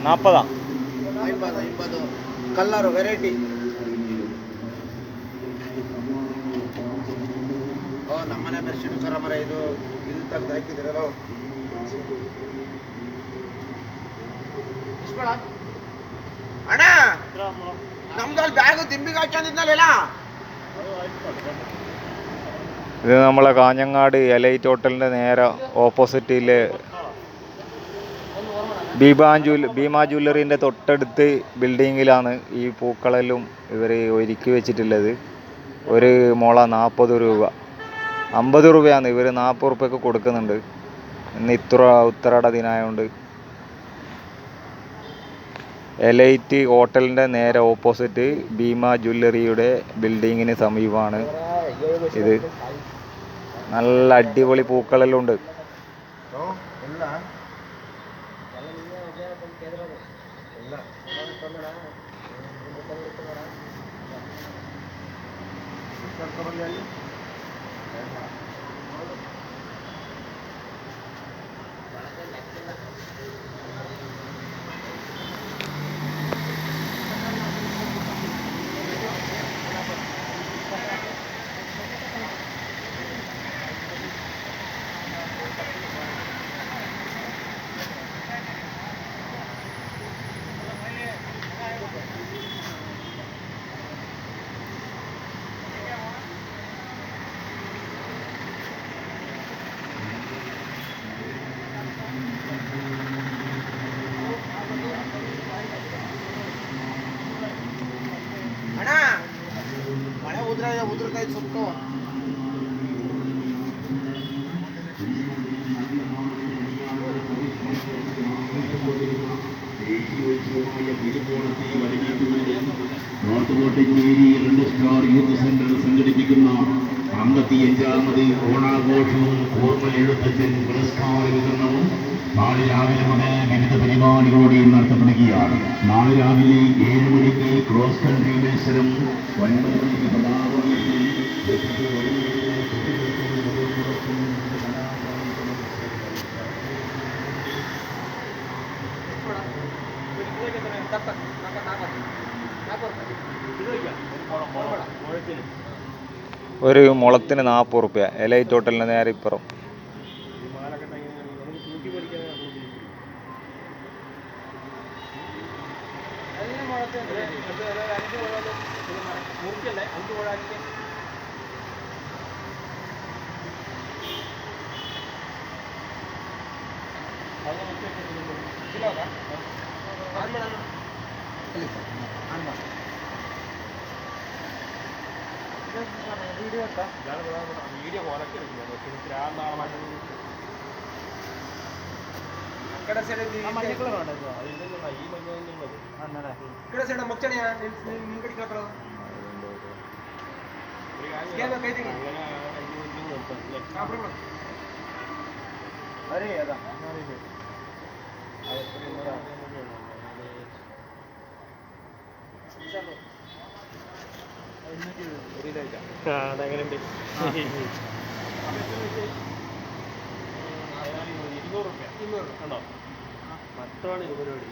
40 colour variety. ನಮ್ಮನೆ ಮೆರ್ಸಿನ ಕರ ಮರ ಇದು ತೆಗ್ದು ಹಾಕಿದಿರಲ್ಲ ಅಣ್ಣ. ನಮ್ದಲ್ಲಿ ಬ್ಯಾಗ್ ದಿಂಬಿಗೆ ಹಾಕೊಂಡಿದ್ನಲ್ಲ. ഇത് നമ്മളെ കാഞ്ഞങ്ങാട് എലൈറ്റ് ഹോട്ടലിൻ്റെ നേരെ ഓപ്പോസിറ്റിൽ ഭീമാ ജ്വല്ലറിൻ്റെ തൊട്ടടുത്ത് ബിൽഡിങ്ങിലാണ് ഈ പൂക്കളെല്ലാം ഇവർ ഒരുക്കി വെച്ചിട്ടുള്ളത്. ഒരു മുള 40 രൂപ, 50 രൂപയാണ്. ഇവർ 40 രൂപയ്ക്ക് കൊടുക്കുന്നുണ്ട്. ഇന്ന് ഉത്തരാട ദിനമായതുകൊണ്ട്. എലൈറ്റ് ഹോട്ടലിൻ്റെ നേരെ ഓപ്പോസിറ്റ് ഭീമാ ജ്വല്ലറിയുടെ ബിൽഡിങ്ങിന് സമീപമാണ് ഇത്. നല്ല അടിപൊളി പൂക്കളെല്ലാം ഉണ്ട്. ಉದುರ್ತಾಯಿ ಸುಟ್ಟು north Kottancheri 2 star youth centre സംഘടിപ്പിക്കുന്ന 55ാമത് ഓണാഘോഷവും ഫോർമൽ എഴുത്തച്ഛൻ പുരസ്കാര വിതരണവും നാളെ രാവിലെ മുതൽ വിവിധ പരിപാടികളോടെ നടത്തപ്പെടുകയാണ്. നാളെ രാവിലെ 7 മണിക്ക് ക്രോസ് കൺട്രി മത്സരം, 9 മണിക്ക് പതാകോത്സവം, ഒരു മുളത്തിന് 40 രൂപ. എലൈറ്റ് ഹോട്ടലിന് നേരെ ഇപ്പുറം. അതെങ്ങനെയുണ്ട്? 200 രൂപ ആണോ? 10 പരിപാടി.